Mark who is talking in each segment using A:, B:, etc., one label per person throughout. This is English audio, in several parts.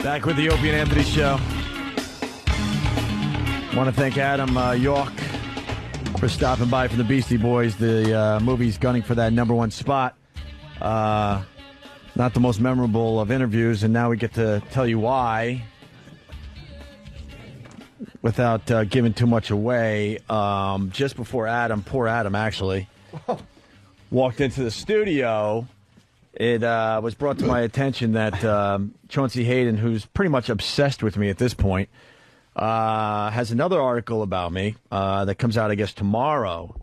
A: Back with the Opie and Anthony show. Want to thank Adam York for stopping by from the Beastie Boys. The movie's gunning for that #1 spot. Not the most memorable of interviews, and now we get to tell you why without giving too much away. Just before poor Adam actually, walked into the studio, it was brought to my attention that Chaunce Hayden, who's pretty much obsessed with me at this point, has another article about me that comes out, I guess, tomorrow.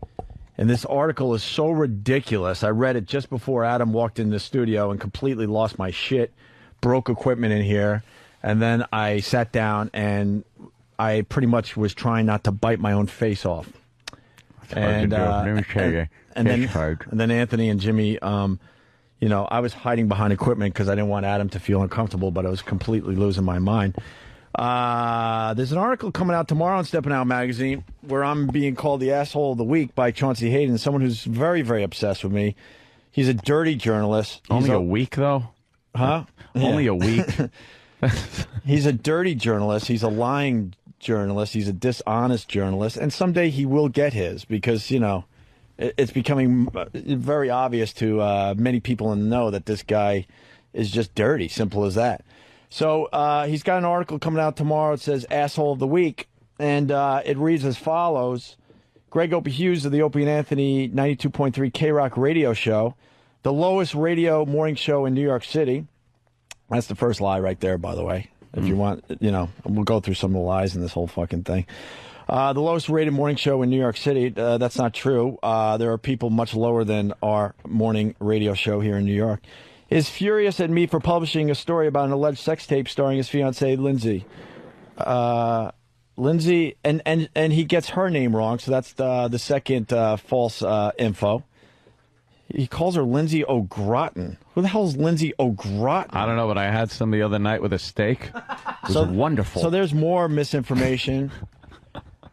A: And this article is so ridiculous. I read it just before Adam walked in the studio and completely lost my shit, broke equipment in here, and then I sat down and I pretty much was trying not to bite my own face off. And then Anthony and Jimmy, you know, I was hiding behind equipment because I didn't want Adam to feel uncomfortable, but I was completely losing my mind. There's an article coming out tomorrow in Steppin' Out magazine where I'm being called the asshole of the week by Chaunce Hayden, someone who's very, very obsessed with me. He's a dirty journalist.
B: Only a week, though?
A: Huh?
B: Only a week?
A: He's a dirty journalist. He's a lying journalist. He's a dishonest journalist. And someday he will get his because, you know, it's becoming very obvious to many people in the know that this guy is just dirty. Simple as that. So he's got an article coming out tomorrow. It says Asshole of the Week. And it reads as follows. Greg Opie Hughes of the Opie and Anthony 92.3 K-Rock radio show. The lowest radio morning show in New York City. That's the first lie right there, by the way. If you want, you know, we'll go through some of the lies in this whole fucking thing. The lowest rated morning show in New York City. That's not true. There are people much lower than our morning radio show here in New York. Is furious at me for publishing a story about an alleged sex tape starring his fiancée, Lindsay. Lindsay, and he gets her name wrong, so that's the second false info. He calls her Lindsay O'Groton. Who the hell is Lindsay O'Groton?
B: I don't know, but I had some the other night with a steak. It was wonderful.
A: So there's more misinformation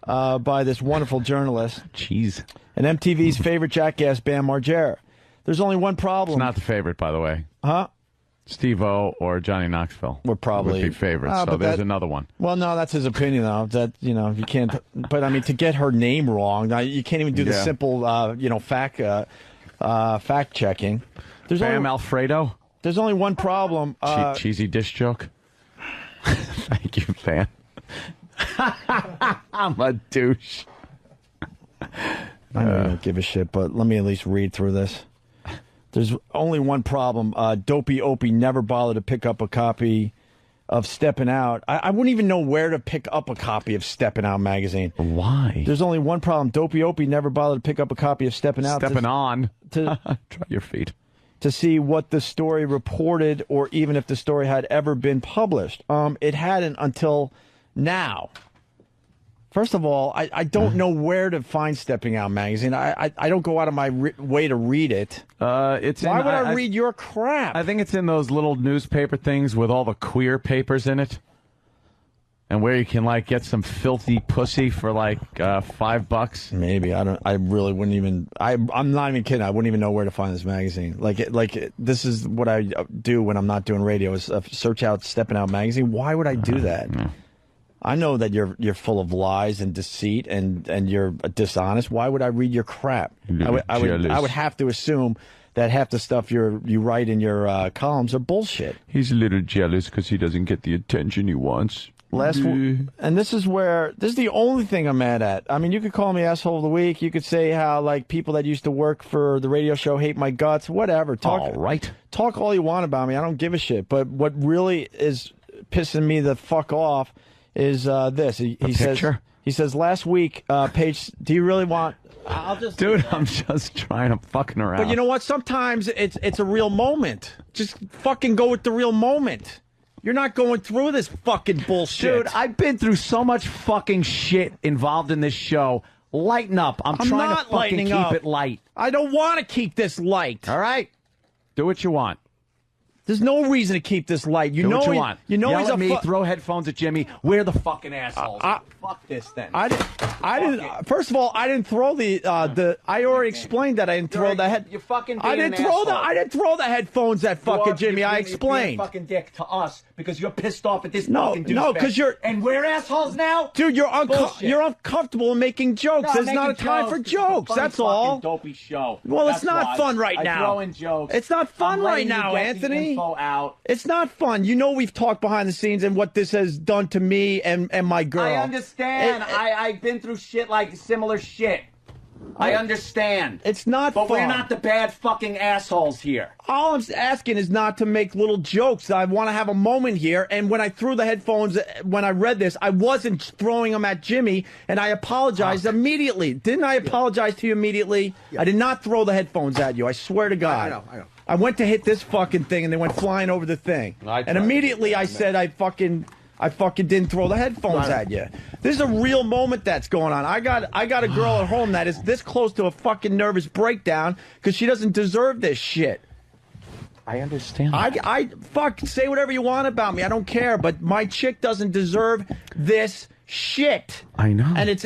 A: by this wonderful journalist.
B: Jeez.
A: And MTV's favorite jackass, Bam Margera. There's only one problem.
B: It's not the favorite, by the way.
A: Huh?
B: Steve-O or Johnny Knoxville
A: would probably
B: be favorites. So there's another one.
A: Well, no, that's his opinion, though. That, you know, you can't. But I mean, to get her name wrong, you can't even do the simple, you know, fact checking.
B: Bam Alfredo.
A: There's only one problem.
B: Cheesy dish joke. Thank you, fan. I'm a douche.
A: I don't give a shit, but let me at least read through this. There's only one problem. Dopey Opie never bothered to pick up a copy of Steppin' Out. I wouldn't even know where to pick up a copy of Steppin' Out magazine.
B: Why?
A: There's only one problem. Dopey Opie never bothered to pick up a copy of Steppin' Out.
B: Steppin' on. Try your feet.
A: To see what the story reported or even if the story had ever been published. It hadn't until now. First of all, I don't know where to find Stepping Out magazine. I don't go out of my way to read it. Why would I read your crap?
B: I think it's in those little newspaper things with all the queer papers in it. And where you can, like, get some filthy pussy for, like, $5.
A: Maybe. I really wouldn't even... I'm not even kidding. I wouldn't even know where to find this magazine. Like this is what I do when I'm not doing radio, is search out Stepping Out magazine. Why would I do that? I know that you're full of lies and deceit and you're dishonest. Why would I read your crap? I would have to assume that half the stuff you write in your columns are bullshit.
B: He's a little jealous because he doesn't get the attention he wants.
A: And this is the only thing I'm mad at. I mean, you could call me asshole of the week. You could say how, like, people that used to work for the radio show hate my guts. Whatever. Talk all you want about me. I don't give a shit. But what really is pissing me the fuck off is this. He says last week, Paige, do you really want...
B: Dude, I'm just trying to fucking around.
A: But you know what? Sometimes it's a real moment. Just fucking go with the real moment. You're not going through this fucking bullshit.
B: Dude, I've been through so much fucking shit involved in this show. Lighten up. I'm trying to fucking keep it light.
A: I don't want to keep this light.
B: All right? Do what you want.
A: There's no reason to keep this light. You
B: Do
A: know
B: what you want.
A: You know
B: Yell at me, throw headphones at Jimmy. We're the fucking assholes. Fuck this then.
A: I didn't. First of all, I didn't throw the. I already explained that I didn't throw the head.
B: You fucking.
A: I didn't throw the headphones at fucking Jimmy. I explained.
B: Fucking dick to us
C: because you're pissed off at this
A: No,
C: fucking douchebag.
A: no, 'cause you're-
C: And we're assholes now?
A: Dude, you're
C: Bullshit.
A: uncomfortable in making jokes.
C: No,
A: There's
C: I'm
A: not a
C: making
A: time
C: jokes.
A: for
C: It's a
A: jokes.
C: funny
A: That's
C: fucking
A: all.
C: Dopey show.
A: Well, it's
C: That's
A: not
C: why.
A: fun right now.
C: I throw in jokes.
A: It's not fun
C: I'm
A: right
C: letting you
A: now,
C: get the
A: Anthony.
C: info out.
A: It's not fun. You know we've talked behind the scenes and what this has done to me and my girl.
C: I understand. I've been through shit like similar shit. I understand.
A: It's not
C: But
A: fun.
C: we're not the bad fucking assholes here.
A: All I'm asking is not to make little jokes. I want to have a moment here. And when I threw the headphones, when I read this, I wasn't throwing them at Jimmy, and I apologized immediately. Didn't I apologize to you immediately? Yeah. I did not throw the headphones at you. I swear to God.
D: I know.
A: I went to hit this fucking thing, and they went flying over the thing. And immediately I said I fucking didn't throw the headphones at you. This is a real moment that's going on. I got a girl at home that is this close to a fucking nervous breakdown because she doesn't deserve this shit.
B: I understand.
A: I say whatever you want about me. I don't care, but my chick doesn't deserve this shit.
B: I know.
A: And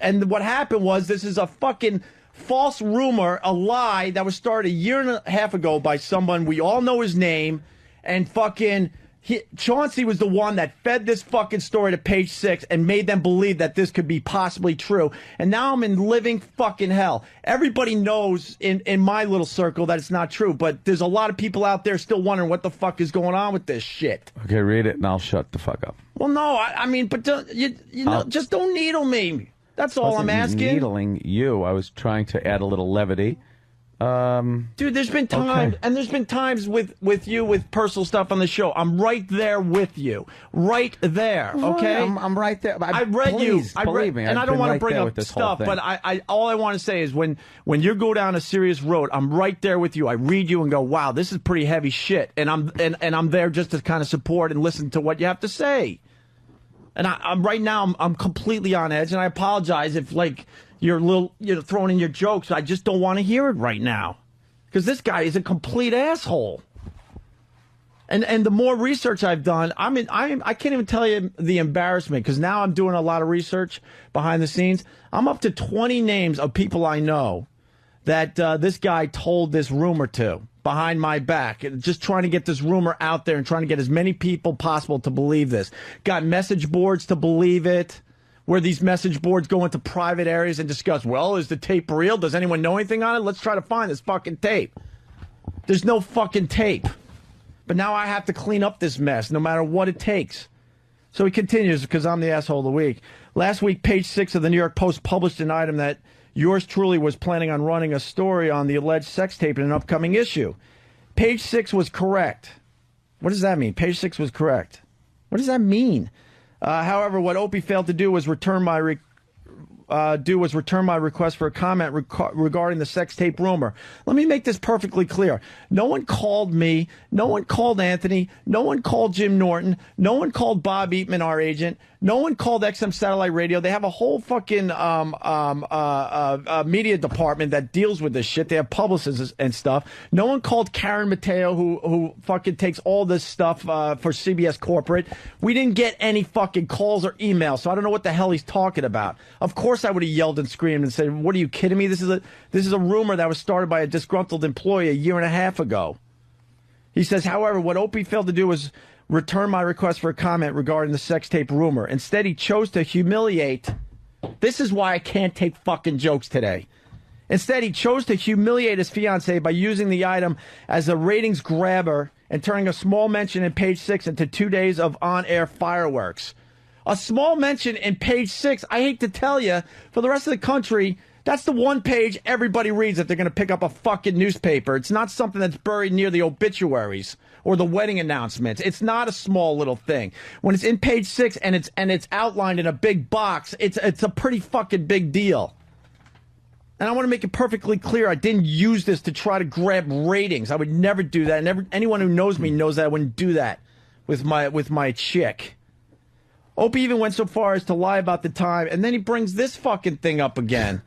A: and what happened was this is a fucking false rumor, a lie that was started a year and a half ago by someone we all know his name, and fucking Chauncey was the one that fed this fucking story to Page 6 and made them believe that this could be possibly true. And now I'm in living fucking hell. Everybody knows in my little circle that it's not true, but there's a lot of people out there still wondering what the fuck is going on with this shit.
B: Okay, read it and I'll shut the fuck up.
A: Well, no, I mean, but just don't needle me. That's all I'm asking.
B: Needling you. I was trying to add a little levity.
A: Dude, there's been times, and there's been times with you with personal stuff on the show. I'm right there with you, right there. Okay,
B: I'm right there.
A: I read
B: please,
A: you.
B: Believe me,
A: and I don't want to bring up
B: this
A: stuff, but all I want to say is when you go down a serious road, I'm right there with you. I read you and go, wow, this is pretty heavy shit, and I'm there just to kind of support and listen to what you have to say. And I'm right now, I'm completely on edge, and I apologize if you're throwing in your jokes. I just don't want to hear it right now because this guy is a complete asshole. And the more research I've done, I can't even tell you the embarrassment because now I'm doing a lot of research behind the scenes. I'm up to 20 names of people I know that this guy told this rumor to behind my back, just trying to get this rumor out there and trying to get as many people possible to believe this. Got message boards to believe it, where these message boards go into private areas and discuss, well, is the tape real? Does anyone know anything on it? Let's try to find this fucking tape. There's no fucking tape. But now I have to clean up this mess, no matter what it takes. So he continues, because I'm the asshole of the week. Last week, Page 6 of the New York Post published an item that yours truly was planning on running a story on the alleged sex tape in an upcoming issue. Page 6 was correct. What does that mean? Page 6 was correct. What does that mean? However, what Opie failed to do was return my request for a comment regarding the sex tape rumor. Let me make this perfectly clear. No one called me. No one called Anthony. No one called Jim Norton. No one called Bob Eatman, our agent. No one called XM Satellite Radio. They have a whole fucking media department that deals with this shit. They have publicists and stuff. No one called Karen Mateo, who fucking takes all this stuff for CBS Corporate. We didn't get any fucking calls or emails, so I don't know what the hell he's talking about. Of course I would have yelled and screamed and said, what are you kidding me? This is a rumor that was started by a disgruntled employee a year and a half ago. He says, however, what Opie failed to do was return my request for a comment regarding the sex tape rumor. Instead, he chose to humiliate. This is why I can't take fucking jokes today. Instead, he chose to humiliate his fiance by using the item as a ratings grabber and turning a small mention in Page 6 into 2 days of on-air fireworks. A small mention in Page 6, I hate to tell you, for the rest of the country, that's the one page everybody reads if they're going to pick up a fucking newspaper. It's not something that's buried near the obituaries or the wedding announcements. It's not a small little thing. When it's in Page 6 and it's outlined in a big box, it's a pretty fucking big deal. And I want to make it perfectly clear, I didn't use this to try to grab ratings. I would never do that. And anyone who knows me knows that I wouldn't do that with my chick. Opie even went so far as to lie about the time, and then he brings this fucking thing up again.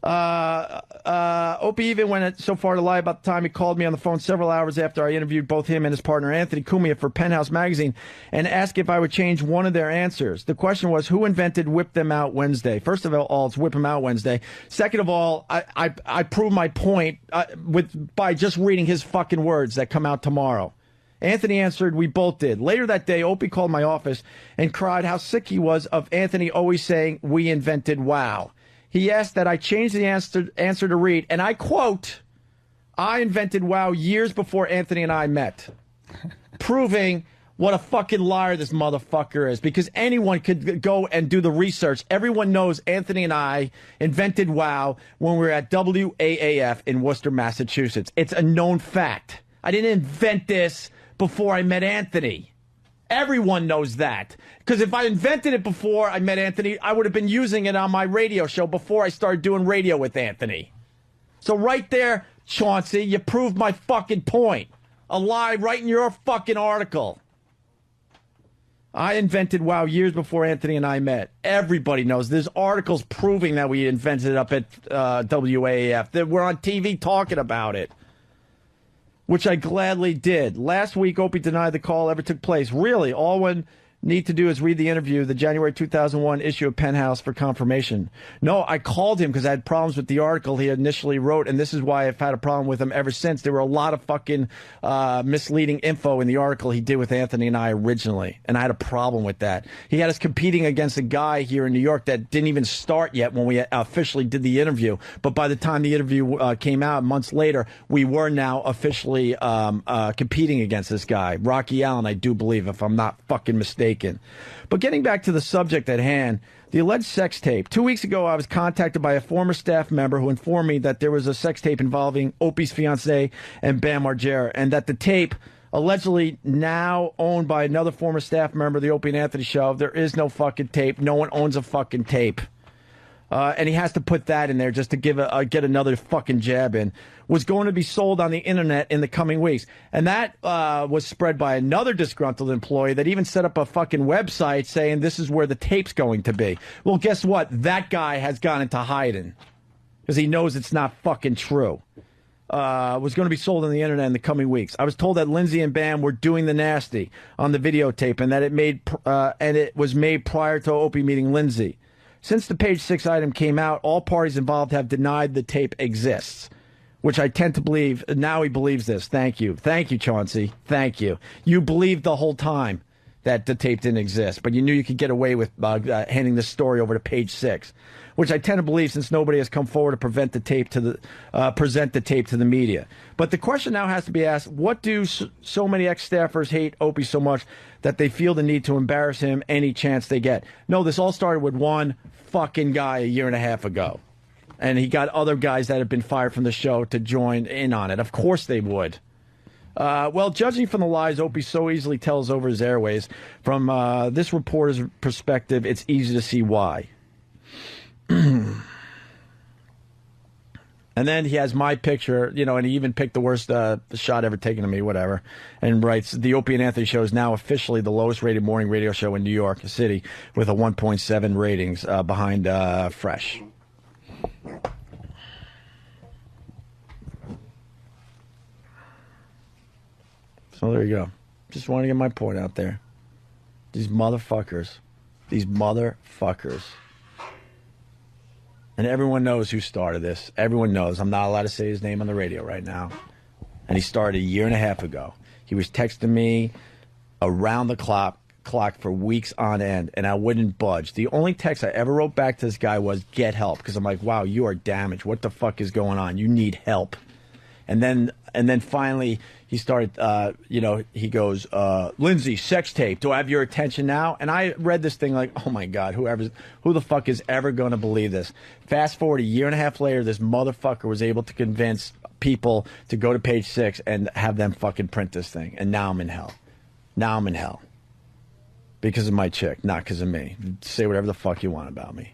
A: Opie even went so far to lie about the time he called me on the phone several hours after I interviewed both him and his partner Anthony Cumia for Penthouse magazine and asked if I would change one of their answers. The question was, who invented Whip Them Out Wednesday? First of all, it's Whip Them Out Wednesday. Second of all, I proved my point by just reading his fucking words that come out tomorrow. Anthony answered, we both did. Later that day, Opie called my office and cried how sick he was of Anthony always saying, we invented wow. He asked that I change the answer to read, and I quote, I invented wow years before Anthony and I met. Proving what a fucking liar this motherfucker is, because anyone could go and do the research. Everyone knows Anthony and I invented WOW when we were at WAAF in Worcester, Massachusetts. It's a known fact. I didn't invent this before I met Anthony. Everyone knows that. Because if I invented it before I met Anthony, I would have been using it on my radio show before I started doing radio with Anthony. So right there, Chauncey, you proved my fucking point. A lie right in your fucking article. I invented WOW years before Anthony and I met. Everybody knows. There's articles proving that we invented it up at WAAF. That we're on TV talking about it, which I gladly did. Last week, Opie denied the call ever took place. Really, all one need to do is read the interview, the January 2001 issue of Penthouse for confirmation. No, I called him because I had problems with the article he initially wrote, and this is why I've had a problem with him ever since. There were a lot of fucking misleading info in the article he did with Anthony and I originally, and I had a problem with that. He had us competing against a guy here in New York that didn't even start yet when we officially did the interview, but by the time the interview came out months later, we were now officially competing against this guy, Rocky Allen, I do believe, if I'm not fucking mistaken. But getting back to the subject at hand, the alleged sex tape. 2 weeks ago, I was contacted by a former staff member who informed me that there was a sex tape involving Opie's fiance and Bam Margera, and that the tape, allegedly now owned by another former staff member of the Opie and Anthony show, there is no fucking tape. No one owns a fucking tape. And he has to put that in there just to get another fucking jab in, was going to be sold on the internet in the coming weeks. And that was spread by another disgruntled employee that even set up a fucking website saying this is where the tape's going to be. Well, guess what? That guy has gone into hiding because he knows it's not fucking true. Was going to be sold on the internet in the coming weeks. I was told that Lindsay and Bam were doing the nasty on the videotape and that it was made prior to Opie meeting Lindsay. Since the page 6 item came out, all parties involved have denied the tape exists, which I tend to believe. Now he believes this. Thank you. Thank you, Chauncey. Thank you. You believed the whole time that the tape didn't exist, but you knew you could get away with handing this story over to page 6, which I tend to believe since nobody has come forward to present the tape to the media. But the question now has to be asked, what do so many ex-staffers hate Opie so much that they feel the need to embarrass him any chance they get? No, this all started with one fucking guy a year and a half ago. And he got other guys that have been fired from the show to join in on it. Of course they would. Well, judging from the lies Opie so easily tells over his airways, from this reporter's perspective, it's easy to see why. And then he has my picture, and he even picked the worst shot ever taken of me, whatever, and writes, the Opie and Anthony show is now officially the lowest rated morning radio show in New York City with a 1.7 ratings behind Fresh. So there you go. Just want to get my point out there. These motherfuckers. And everyone knows who started this. Everyone knows. I'm not allowed to say his name on the radio right now. And he started a year and a half ago. He was texting me around the clock for weeks on end, and I wouldn't budge. The only text I ever wrote back to this guy was, get help. Because I'm like, wow, you are damaged. What the fuck is going on? You need help. And then finally he started, he goes, Lindsay, sex tape. Do I have your attention now? And I read this thing like, oh my God, who the fuck is ever going to believe this? Fast forward a year and a half later, this motherfucker was able to convince people to go to page 6 and have them fucking print this thing. And now I'm in hell. Because of my chick, not because of me. Say whatever the fuck you want about me.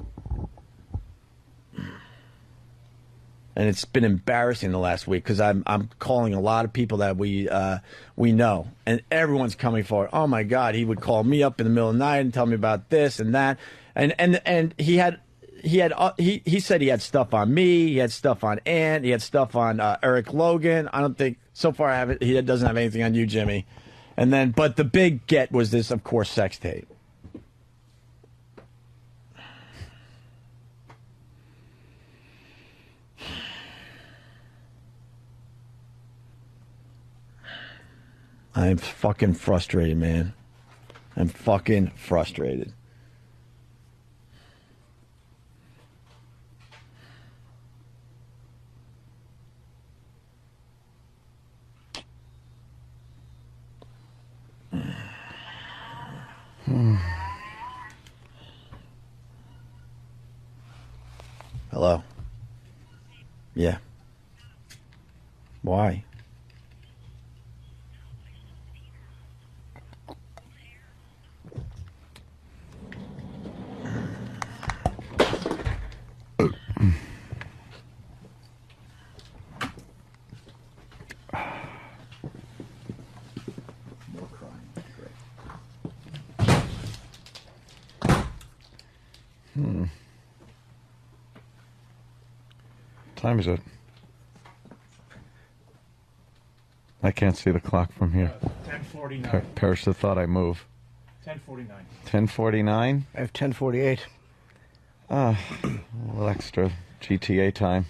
A: And it's been embarrassing the last week because I'm calling a lot of people that we know, and everyone's coming forward. Oh my God, he would call me up in the middle of the night and tell me about this and that, and he said he had stuff on me, he had stuff on Ant, he had stuff on Eric Logan. I don't think so far he doesn't have anything on you, Jimmy. But the big get was this, of course, sex tape. I'm fucking frustrated, man. I'm fucking frustrated. Hello? Yeah. Why?
B: What time is it? I can't see the clock from here.
D: 10:49.
B: Parasha thought I move.
D: 10:49.
B: 10:49.
E: I have 10:48.
B: A little extra GTA time,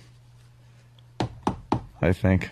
B: I think.